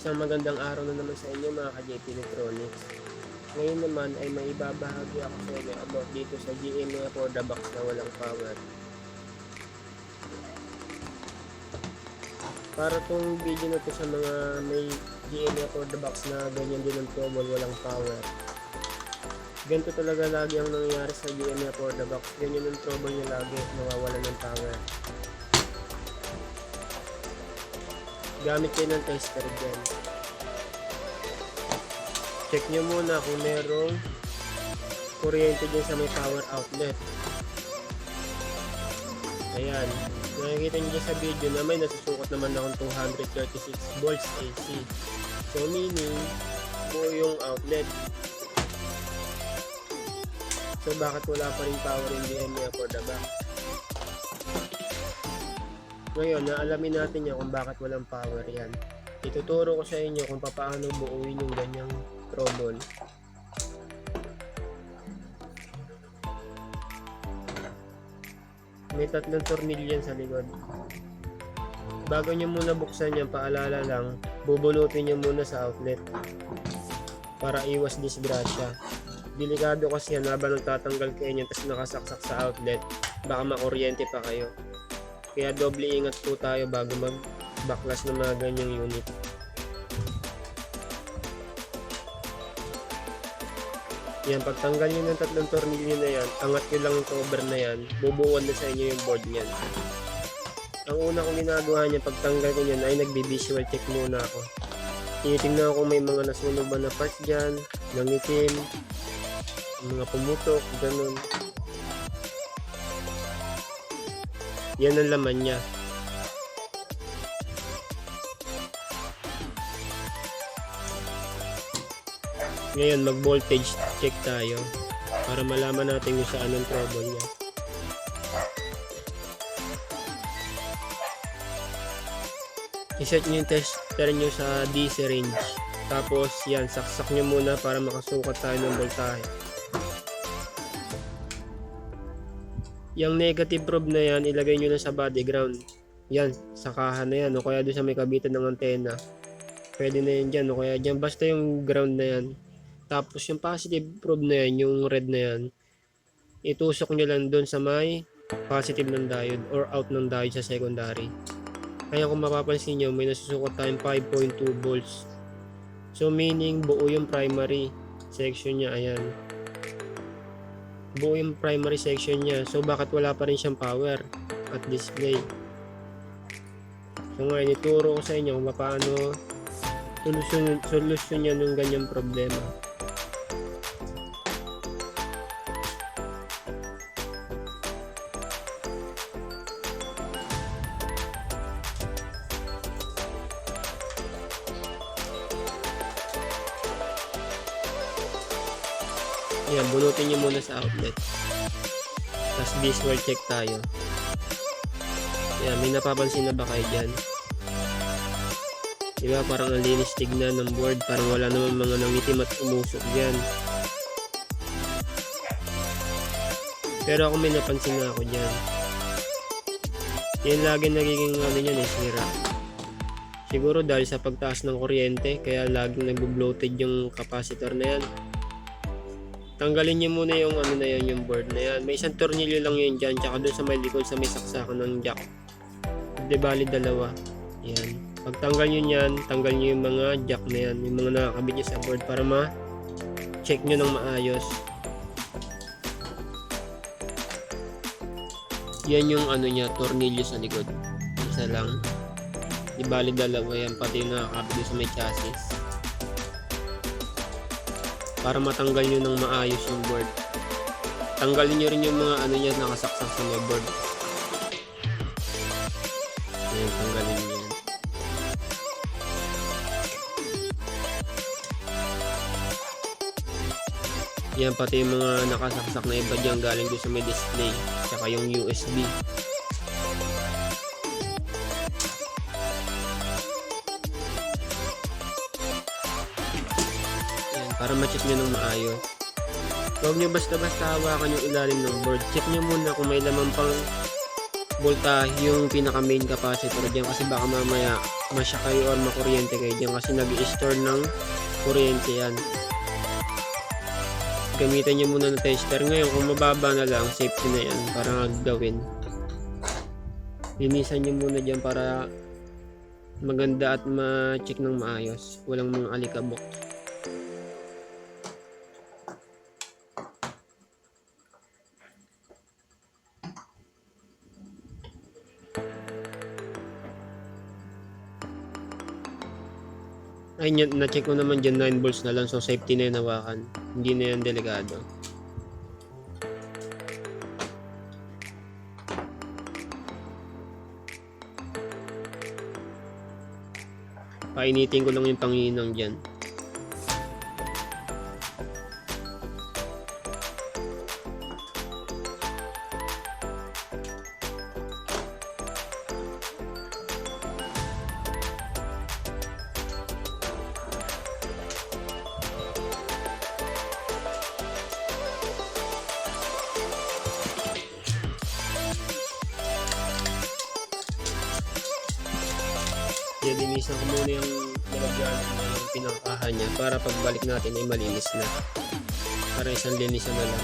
Isang magandang araw na naman sa inyo mga ka-JP Electronics. Ngayon naman ay may ibabahagi ako sa inyo about dito sa GMA for the box na walang power. Para tong video na to sa mga may GMA for the box na ganyan din ang trouble, walang power. Ganito talaga lagi ang nangyayari sa GMA for the box. Ganyan ang trouble niya lagi, nawawalan ng power. Gamit kayo ng tester dyan. Check nyo muna kung merong kuryente dyan sa may power outlet. Ayan. Nakikita nyo dyan sa video na may nasusukot naman akong 236 volts AC. So meaning, buo yung outlet. So bakit wala pa rin power in GMA for the box? Ngayon, naalamin natin yan kung bakit walang power yan. Ituturo ko sa inyo kung paano buuin yung ganyang trouble. May 3 tornilyo sa likod. Bago nyo muna buksan yan, paalala lang, bubunutin nyo muna sa outlet para iwas disgrasya. Delikado kasi yan habang nagtatanggal kayo nyan tapos nakasaksak sa outlet, baka makuryente pa kayo. Kaya doble ingat po tayo bago mag-backlash ng mga ganyang unit. Yan, pagtanggal nyo ng 3 tornilyo na yan, angat nyo lang yung cover na yan, bubuuan na sa inyo yung board nyan. Ang una kong ginagawa niya, pagtanggal ko nyan ay nagbi-visual check muna ako. Tinitingnan ko kung may mga nasunog ba na parts dyan, nangitim, mga pumutok, ganun. Yan ang laman niya. Ngayon mag-voltage check tayo para malaman natin kung saan ang trouble niya. I-set nyo yung tester nyo sa DC range. Tapos yan, saksak nyo muna para makasukat tayo ng voltahe. Yung negative probe na yan, ilagay nyo na sa body ground. Yan, sa kaha na yan, o kaya doon sa may kabitan ng antena. Pwede na yan dyan, o kaya dyan, basta yung ground na yan. Tapos yung positive probe na yan, yung red na yan, itusok nyo lang doon sa may positive ng diode or out ng diode sa secondary. Kaya kung mapapansin nyo, may nasusukot tayong 5.2 volts. So meaning, buo yung primary section niya, ayan. Buo yung primary section niya. So bakit wala pa rin siyang power at display? So ngayon ituro ko sa inyo kung paano solusyon ng ganyang problema. Yan, bunutin nyo muna sa outlet. Tapos visual check tayo. Yan, may napapansin na ba kayo dyan? Diba, parang ang linis tignan ng board. Parang wala naman mga nangitim at umusok dyan. Pero ako may napansin na ako dyan. Yan lagi nagiging ano yan sira. Siguro dahil sa pagtaas ng kuryente, kaya laging nagbo-bloated yung capacitor na yan. Tanggalin niyo muna yung ano na yan, yung board na yan. May isang tornilyo lang yun dyan, tsaka doon sa may likod sa may saksakan ng jack. Di bali dalawa. Yan. Pagtanggal nyo yan, tanggal nyo yung mga jack na yan, yung mga nakakabit nyo sa board para ma-check nyo ng maayos. Yan yung ano niya, tornilyo sa likod. Isa lang. Di bali dalawa yan, pati yung nakakabit nyo sa may chassis. Para matanggal nyo ng maayos yung board. Tanggalin nyo rin yung mga ano niya nakasaksak sa may board. Ayan, tanggalin nyo yan. Yan, pati yung mga nakasaksak na iba dyan galing doon sa may display. Tsaka yung USB. Para ma-check nyo ng maayos. Huwag nyo basta-basta hawakan yung ilalim ng board. Check nyo muna kung may laman pang voltahe yung pinaka main capacitor dyan, kasi baka mamaya masya kayo or makuryente kayo dyan kasi nag-i-store ng kuryente yan. Gamitan nyo muna ng tester. Ngayon kung mababa na lang, safety na yan para gawin. Linisan nyo muna dyan para maganda at ma-check ng maayos, walang mga alikabok. Ay, na-check ko naman dyan 9 volts na lang, so safety na yung hawakan, hindi na yan delikado. Painitin ko lang yung panginang dyan. Yan, linisan ko muna yung nalagyan ng pinakahan niya para pagbalik natin ay malinis na. Para isang linisan na lang.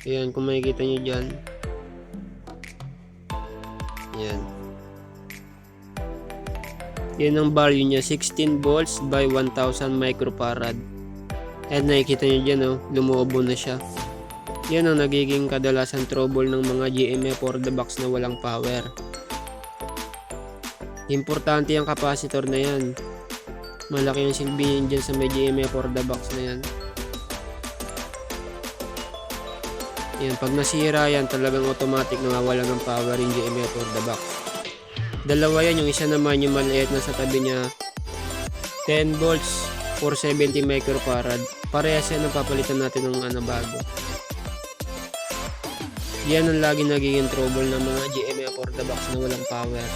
Ayan, kung makikita nyo dyan. Ayan. Yan ang value niya, 16 volts by 1000 microfarad. At nakikita nyo dyan, oh, lumuobo na siya. Yan ang nagiging kadalasan trouble ng mga GMA for the box na walang power. Importante yung capacitor na yan. Malaki yung silbi dyan sa may GMA for the box na yan. Yan, pag nasira yan, talagang automatic nawawala ng power yung GMA for the box. Dalawa yan, yung isa naman yung maliit na sa tabi niya 10 volts 470 microfarad. Parehas yan ang papalitan natin ng bago. Yan ang lagi nagiging trouble ng mga GMA for the box na walang power.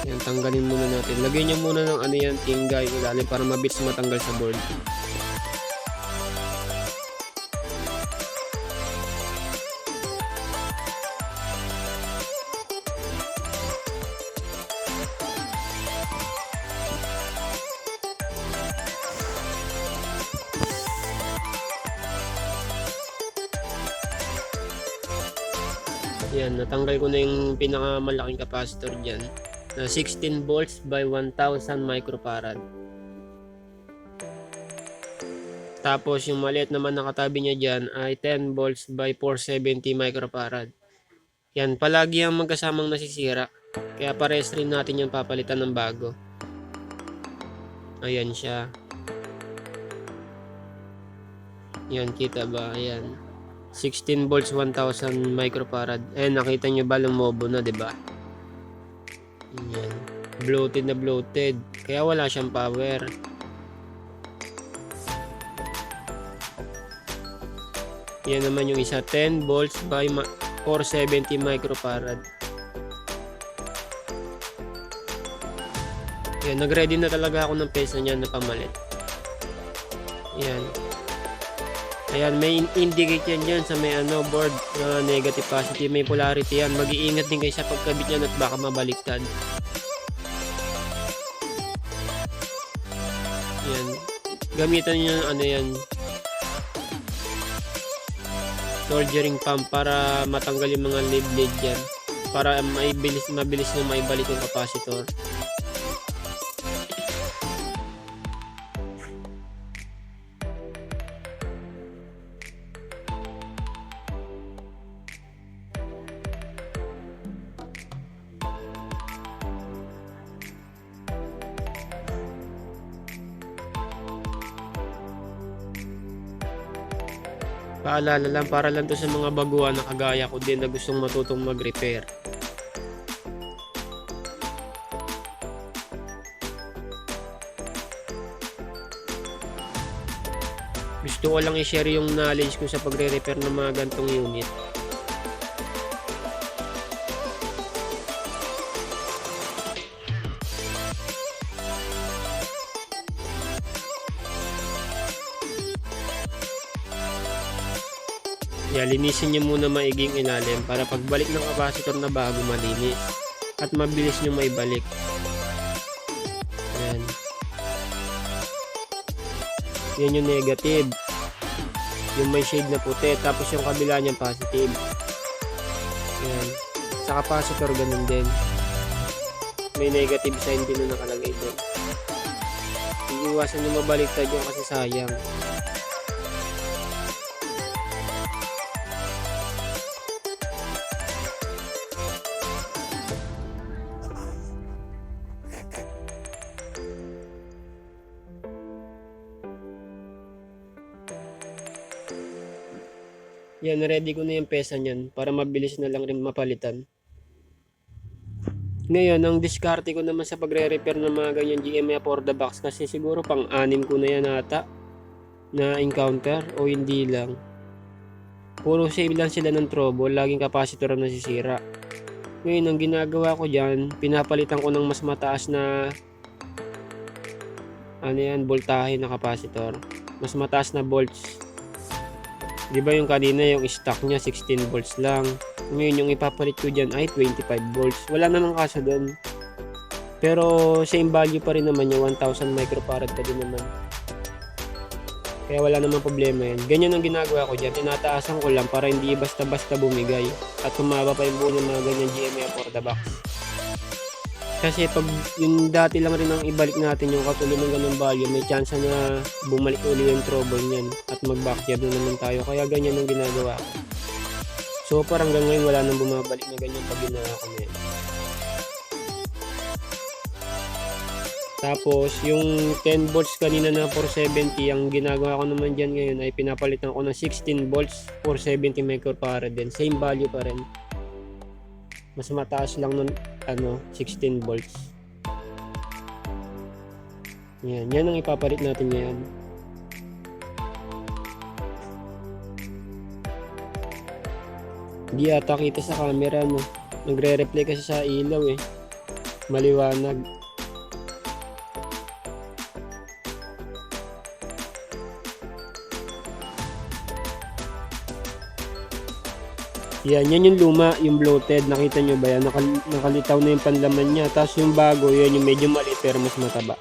Yan, tanggalin muna natin. Lagyan nyo muna ng yan, tinggay ilalim para mabilis matanggal sa board. Yan, natanggal ko na yung pinakamalaking capacitor dyan na 16 volts by 1000 microfarad. Tapos yung maliit naman na katabi niya dyan ay 10 volts by 470 microfarad. Yan, palagi ang magkasamang nasisira. Kaya pares rin natin yung papalitan ng bago. Ayan siya. Yan, kita ba? Ayan. 16 volts 1000 microfarad. Eh, nakita nyo ba lumobo na, 'di ba? Yan. Bloated na bloated. Kaya wala siyang power. Yan naman yung isa, 10 volts by 470 microfarad. Yan, nag-ready na talaga ako ng pesa niyan na pamalit. Yan. Ayan, may indicate yan dyan sa may board na negative positive, may polarity yan. Mag-iingat din kayo sa pagkabit yan at baka mabaliktad. Yan. Gamitan nyo yan, soldering pump para matanggal yung mga lead dyan. Para mabilis na maibalik yung capacitor. Paalala lang, para lang to sa mga baguhan na kagaya ko din na gustong matutong mag-repair. Gusto ko lang i-share yung knowledge ko sa pagre-repair ng mga gantong unit. Yan, linisin nyo muna maiging ilalim para pagbalik ng capacitor na bago malinis at mabilis nyo maibalik. Yan. Yan yung negative. Yung may shade na puti. Tapos yung kabila niyan positive. Yan. Sa capacitor ganun din. May negative sign din na nakalagay doon. Iiwasan nyo mabaliktad yung kasi sayang. Yan, ready ko na yung pesa niyan para mabilis na lang rin mapalitan. Ngayon, ang diskarte ko naman sa pagre-repair ng mga ganyan GMA for the box kasi siguro pang-anim ko na yan ata na encounter o hindi lang. Puro save lang sila ng trouble, laging capacitor ang nasisira. Ngayon, ang ginagawa ko dyan, pinapalitan ko ng mas mataas na voltahe na capacitor. Mas mataas na volts. Di ba yung kanina yung stock niya 16 volts lang. Ngayon yung ipapalit ko dyan ay 25 volts. Wala namang kaso doon. Pero same value pa rin naman yung 1000 microfarad pa din naman. Kaya wala namang problema yan. Ganyan ang ginagawa ko dyan. Tinataasan ko lang para hindi basta-basta bumigay. At tumaba pa yung buo ng mga ganyan GMA for the box. Kasi pag yung dati lang rin ang ibalik natin yung katulad ng ganung value, may chance na bumalik uli yung trouble niyan at mag-backyard na naman tayo. Kaya ganyan ang ginagawa ko. So parang hanggang ngayon wala nang bumabalik na ganyan pag ginawa ko na yan. Tapos yung 10 volts kanina na 470, ang ginagawa ko naman dyan ngayon ay pinapalitan ko ng 16 volts 470 microfarad din. Same value pa rin. Mas mataas lang nun 16 volts. Yan ang ipapalit natin ngayon. Hindi ata kita sa camera, no. Nagre-replay kasi sa ilaw eh. Maliwanag. Yan yung luma, yung bloated. Nakita nyo ba yan? Nakalitaw na yung panlaman niya. Tapos yung bago, yan yung medyo maliit pero mas mataba.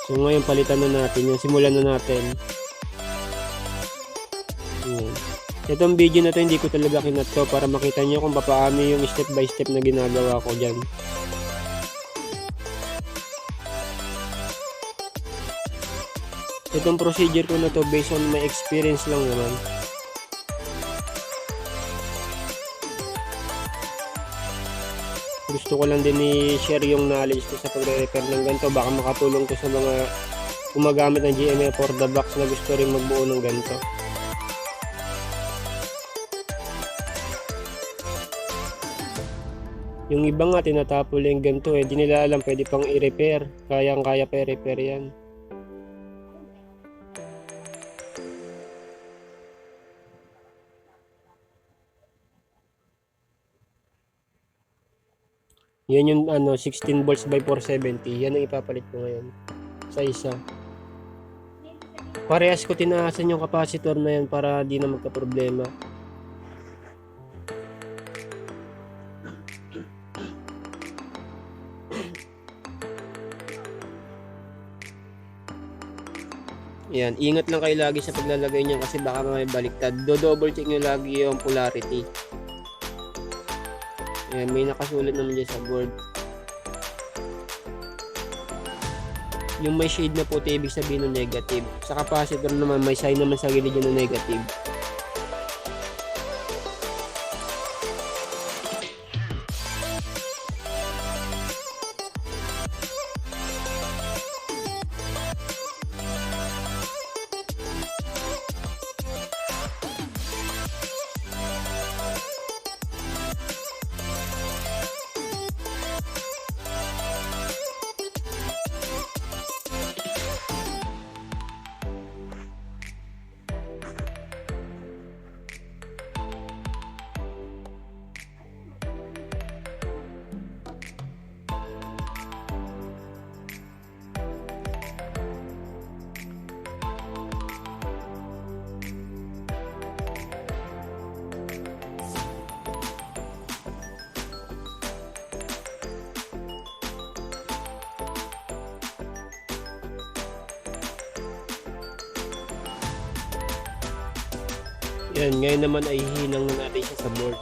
So ngayon palitan na natin. Yan, simulan na natin. Yan. Itong video na to hindi ko talaga kinat to para makita nyo kung paano yung step by step na ginagawa ko dyan. Itong procedure ko na to based on my experience lang naman. Gusto ko lang din i-share yung knowledge ko sa pagre-repair ng ganito. Baka makatulong ko sa mga gumagamit ng GMA for the box na gusto rin magbuo ng ganito. Yung iba nga tinatapol yung ganito eh. Di nila alam pwede pang i-repair. Kayang-kaya pa i-repair yan. Yan yung 16 volts by 470. Yan ang ipapalit ko ngayon. Sa isa. Parehas ko tinaasan yung capacitor na yan para di na magka-problema. Yan. Ingat lang kayo lagi sa paglalagay niyan kasi baka may baliktad. Do-double check nyo lagi yung polarity. Ayan, may nakasulat naman dyan sa board. Yung may shade na puti, ibig sabihin ng negative. Sa capacitor naman, may sign naman sa gilid yun ng negative. Yan, ngayon naman ay hihinang na natin siya sa board.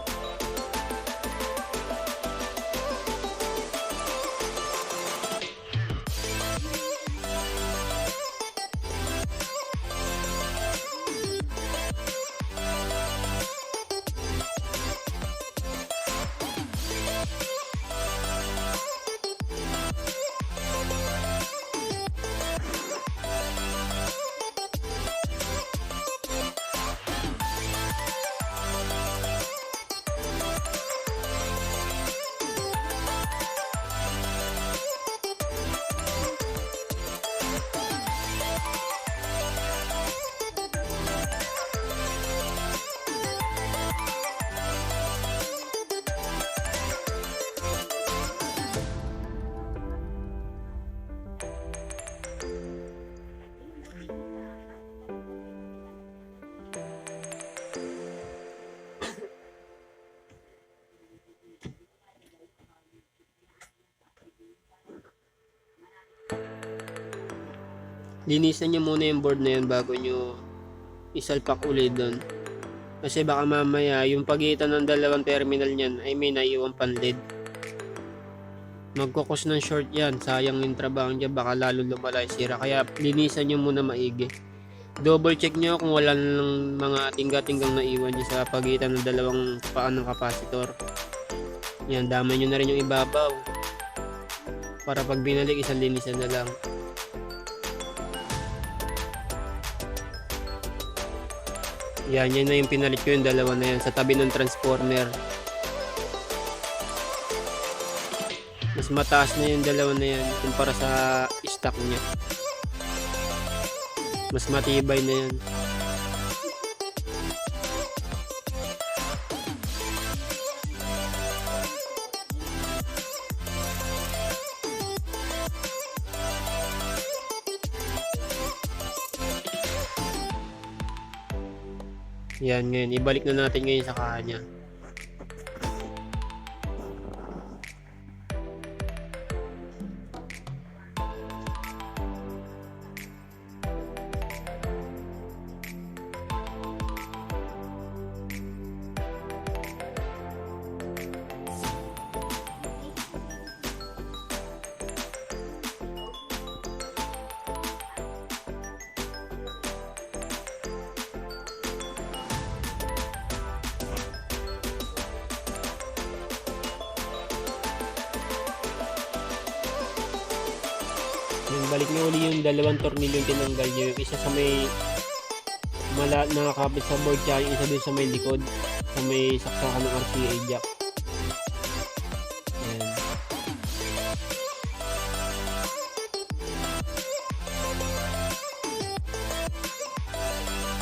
Linisan nyo muna yung board na yun bago nyo isalpak ulit doon. Kasi baka mamaya yung pagitan ng dalawang terminal nyan ay may naiiwang panlid. Magkukos ng short yan. Sayang yung trabaho nyo, baka lalo lumala yung sira. Kaya linisan nyo muna maigi. Double check nyo kung wala ng mga tingga-tinggang naiwan dyan sa pagitan ng dalawang paan ng kapasitor. Yan, damay nyo na rin yung ibabaw. Para pag binalik, isang linisan na lang. Yan na yung pinalit ko, yung dalawa na yan sa tabi ng transformer. Mas mataas na yung dalawa na yan kumpara sa stock niya. Mas matibay na yan. Yan, ngayon ibalik na natin ngayon sa kanya. Yung balik nyo uli yung dalawang tornilyo yung tinanggal nyo. Yung isa sa may nakakapit sa board, kaya yung isa dun sa may likod, sa may saksakan ng RCA jack. Ayan.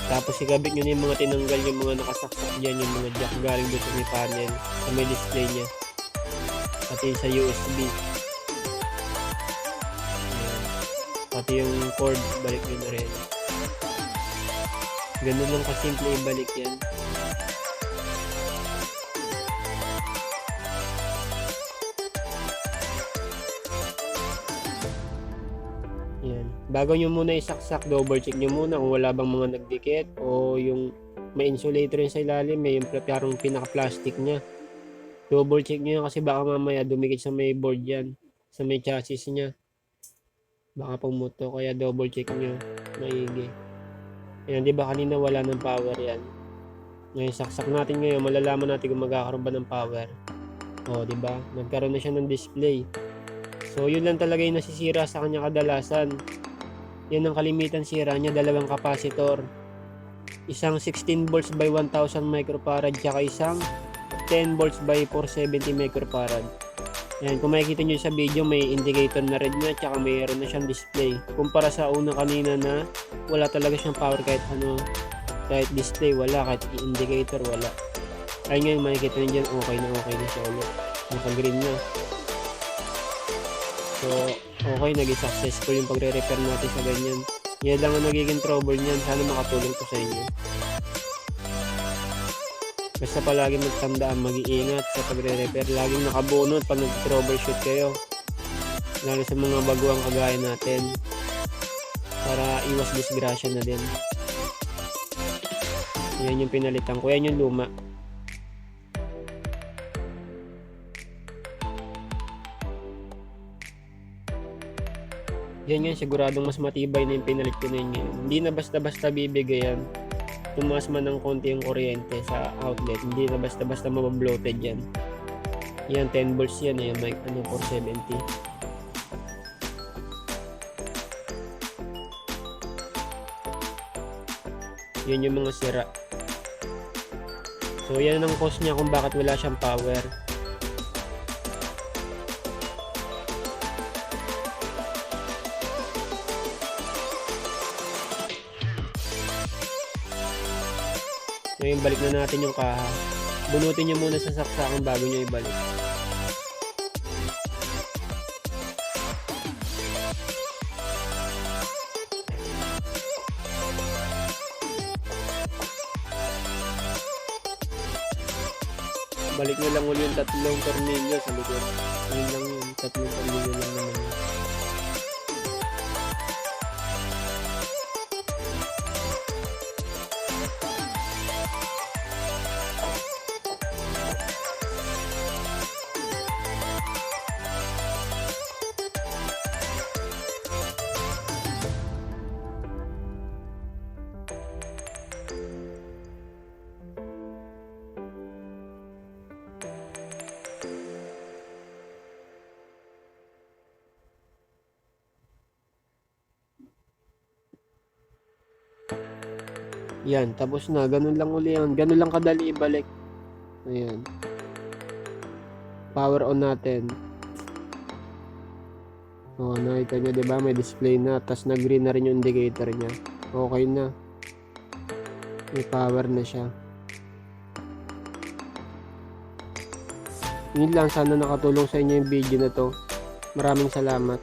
Tapos ikabit nyo na yung mga tinanggal, yung mga nakasaksak dyan, yung mga jack galing doon sa may panel, sa may display nya, pati sa USB. Pati yung cord, balik nyo na rin. Ganun lang kasimple ibalik yan. Yan. Bago nyo muna isaksak, double check nyo muna kung wala bang mga nagdikit o yung may insulator yun sa ilalim, may yung parang pinaka-plastic nya. Double check nyo kasi baka mamaya dumikit sa may board yan, sa may chassis nya. Baka pumuto, kaya double check nyo maigi. Ayan, di ba kanina wala ng power yan. Ngayon saksak natin ngayon, malalaman natin kung magkakaroon ba ng power. O, di ba? Nagkaroon na siya ng display. So, yun lang talaga yung nasisira sa kanya kadalasan. Yan ang kalimitan sira niya, dalawang kapasitor. Isang 16 volts by 1000 microfarad, tsaka isang 10 volts by 470 microfarad. Ayan, kung makikita nyo sa video, may indicator na red na, tsaka mayroon na siyang display. Kumpara sa una kanina na wala talaga siyang power kahit ano, kahit display wala, kahit indicator wala. Ayun ngayon, makikita nyo dyan, okay na siya ulit. Naka-green na. So, okay, naging successful yung pagre-repair natin sa ganyan. Yan lang ang nagiging trouble niyan. Sana makatulong ko sa inyo. Basta palagi magtandaan, mag-iingat sa pagre-repair. Laging nakabunot pag nag-troubleshoot kayo. Lalo sa mga baguang kagaya natin. Para iwas disgrasya na din. Yan yung pinalitan ko. Yan yung luma. Yan yan, siguradong mas matibay na yung pinalit ko na yun. Hindi na basta-basta bibigay yan. Tumaas man ng konti yung kuryente sa outlet, hindi na basta-basta mababloated yan. Yan, 10 volts yan eh, may 470. Yun yung mga sira. So yan ang cause niya kung bakit wala siyang power. Ngayon balik na natin yung kaha. Bunutin nyo muna sa saksakan bago nyo ibalik. Balik nyo lang uli yung 3 tornilyo sa likod. Yun lang yun, 3 tornilyo lang naman yun. Yan, tapos na. Ganun lang uli yan. Ganun lang kadali ibalik. Ayan. Power on natin. O, nakita nyo, diba? May display na. Tapos nag-green na rin yung indicator nya. Okay na. May power na siya. Yun lang. Sana nakatulong sa inyo yung video na to. Maraming salamat.